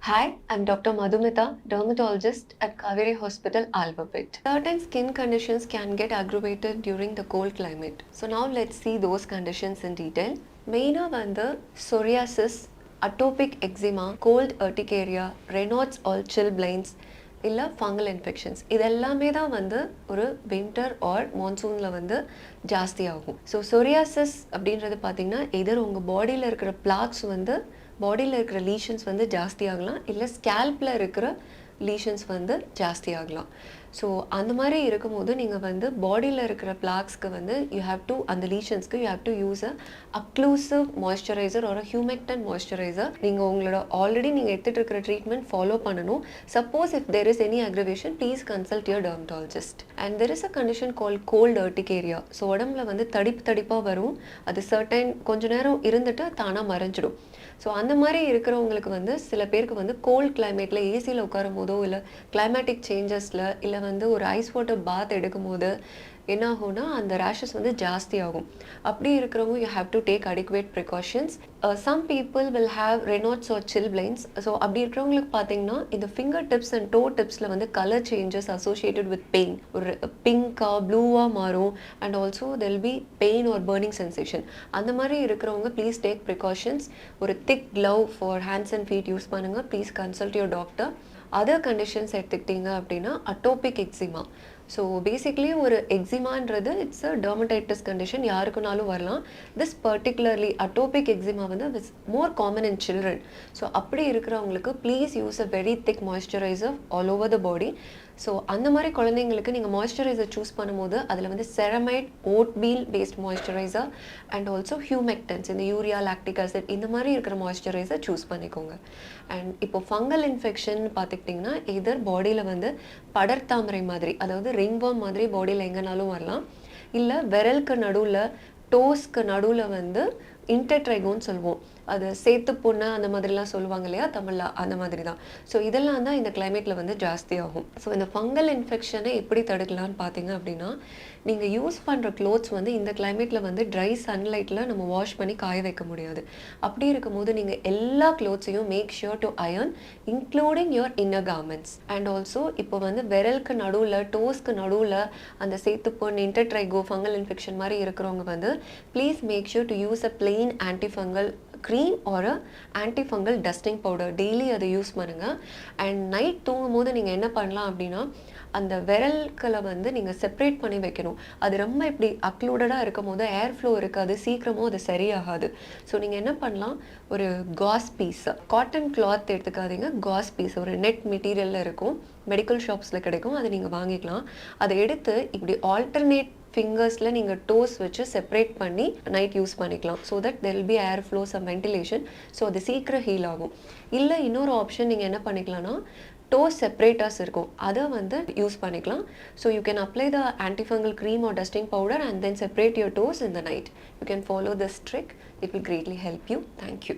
Hi, I'm Dr. Madhumitha, dermatologist at Kauvery Hospital, Alphabet. Certain skin conditions can get aggravated during the cold climate. So now let's see those conditions in detail. Maina வந்து psoriasis, atopic eczema, cold urticaria, Raynaud's or chilblains, இல்லை fungal infections இதெல்லாமே தான் வந்து ஒரு winter R மான்சூனில் வந்து ஜாஸ்தியாகும். So psoriasis அப்படின்றது பார்த்திங்கன்னா எதர் உங்கள் பாடியில் இருக்கிற பிளாக்ஸ் வந்து பாடியில் இருக்கிற லீஷன்ஸ் வந்து ஜாஸ்தி ஆகலாம், இல்லை ஸ்கேல்பில் இருக்கிற லீஷன்ஸ் வந்து ஜாஸ்தி ஆகலாம். ஸோ அந்த மாதிரி இருக்கும்போது நீங்கள் வந்து பாடியில் இருக்கிற பிளாக்ஸ்க்கு வந்து யூ ஹேவ் டு அந்த லீஷன்ஸ்க்கு you have to use a occlusive moisturiser ஒரு humectant மாய்ஸ்சரைசர். நீங்கள் உங்களோட ஆல்ரெடி நீங்கள் எடுத்துகிட்டு இருக்கிற ட்ரீட்மெண்ட் ஃபாலோ பண்ணணும். Suppose if there is any aggravation please consult your dermatologist. And there is a condition call cold urticaria. So உடம்புல வந்து தடிப்பாக வரும், அது சர்டைன் கொஞ்ச நேரம் இருந்துட்டு தானாக மறைஞ்சிடும். ஸோ அந்த மாதிரி இருக்கிறவங்களுக்கு வந்து சில பேருக்கு வந்து கோல்ட் கிளைமேட்டில் ஏசியில் உட்காரும் போதோ இல்லை கிளைமேட்டிக் சேஞ்சஸில் இல்லை வந்து ஒரு ஐஸ் வாட்டர் பாத் எடுக்கும் போது என்ன ஆகும்னா அந்த ரேஷஸ் வந்து ஜாஸ்தி ஆகும். அப்படி இருக்கிறவங்க you have to take adequate precautions. Some people will have Raynaud's or chilblains. So அப்படி இருக்கிறவங்களுக்கு பார்த்தீங்கன்னா இந்த ஃபிங்கர் டிப்ஸ் அண்ட் டோ டிப்ஸில் வந்து colour changes associated with pain, ஒரு பிங்காக ப்ளூவாக மாறும். And also they'll be pain or burning sensation. அந்த மாதிரி இருக்கிறவங்க ப்ளீஸ் டேக் ப்ரிகாஷன்ஸ். ஒரு thick glove for hands and feet use பண்ணுங்கள். Please consult your doctor. Other conditions எடுத்துக்கிட்டிங்க அப்படின்னா அட்டோபிக் எக்ஸிமா. ஸோ பேசிக்லி ஒரு எக்ஸிமான்றது இட்ஸ் அ டெர்மடைட்டிஸ் கண்டிஷன், யாருக்குனாலும் வரலாம். திஸ் பர்டிகுலர்லி அட்டோபிக் எக்ஸிமா வந்து it's more common in children. So அப்படி இருக்கிறவங்களுக்கு please use a very thick moisturiser all over the body. So அந்த மாதிரி குழந்தைங்களுக்கு நீங்கள் மாய்ஸ்சரைசர் சூஸ் பண்ணும்போது அதில் வந்து ceramide, oatmeal based moisturiser and also humectants, இந்த யூரியா, லாக்டிக் ஆசிட் இந்த மாதிரி இருக்கிற மாய்ஸ்சரைசர் சூஸ் பண்ணிக்கோங்க. அண்ட் இப்போ ஃபங்கல் இன்ஃபெக்ஷன் பார்த்துக்கிட்டிங்கன்னா எதர் பாடியில் வந்து படர்தாமரை மாதிரி, அதாவது ரிங்வார்ம் மாதிரி பாடியில் எங்கேனாலும் வரலாம், இல்லை விரலுக்கு நடுவில் டோஸ்க்கு நடுவில் வந்து இன்டர்ட்ரைகோன்னு சொல்லுவோம், அது சேத்து பொண்ணு அந்த மாதிரிலாம் சொல்லுவாங்க இல்லையா தமிழில், அந்த மாதிரி தான். ஸோ இதெல்லாம் தான் இந்த கிளைமேட்டில் வந்து ஜாஸ்தி ஆகும். ஸோ இந்த ஃபங்கல் இன்ஃபெக்ஷனை எப்படி தடுக்கலான்னு பார்த்தீங்க அப்படின்னா நீங்கள் யூஸ் பண்ணுற க்ளோத்ஸ் வந்து இந்த கிளைமேட்டில் வந்து ட்ரை சன்லைட்டில் நம்ம வாஷ் பண்ணி காய வைக்க முடியாது. அப்படி இருக்கும்போது நீங்கள் எல்லா க்ளோத்ஸையும் make sure to iron including your inner garments. And also இப்போ வந்து விரலுக்கு நடுவில், டோஸ்க்கு நடுவில் அந்த சேத்து பொண்ணு, இன்டர்ட்ரைகோ, ஃபங்கல் இன்ஃபெக்ஷன் மாதிரி இருக்கிறவங்க வந்து please make sure to use a plain antifungal cream or antifungal dusting powder. Daily அதை யூஸ் பண்ணுங்கள். அண்ட் நைட் தூங்கும் போது நீங்கள் என்ன பண்ணலாம் அப்படின்னா அந்த விரல்களை வந்து நீங்கள் செப்ரேட் பண்ணி வைக்கணும். அது ரொம்ப இப்படி அக்ளூடடாக இருக்கும் போது ஏர் ஃப்ளோ இருக்காது, சீக்கிரமும் அது சரியாகாது. ஸோ நீங்கள் என்ன பண்ணலாம், ஒரு காஸ் பீஸ், காட்டன் கிளாத் எடுத்துக்காதீங்க, காஸ் பீஸ் ஒரு நெட் மெட்டீரியலில் இருக்கும், மெடிக்கல் ஷாப்ஸில் கிடைக்கும், அதை நீங்கள் வாங்கிக்கலாம். அதை எடுத்து இப்படி ஆல்டர்னேட் ஃபிங்கர்ஸில் நீங்கள் டோஸ் வச்சு செப்பரேட் பண்ணி நைட் யூஸ் பண்ணிக்கலாம். So that there will be air flow, some ventilation. So அது சீக்கிரம் ஹீல் ஆகும். இல்லை இன்னொரு ஆப்ஷன் நீங்கள் என்ன பண்ணிக்கலாம்னா டோஸ் செப்பரேட்டர்ஸ் இருக்கும், அதை வந்து யூஸ் பண்ணிக்கலாம். So you can apply the antifungal cream or dusting powder and then separate your toes in the night. You can follow this trick. It will greatly help you. Thank you.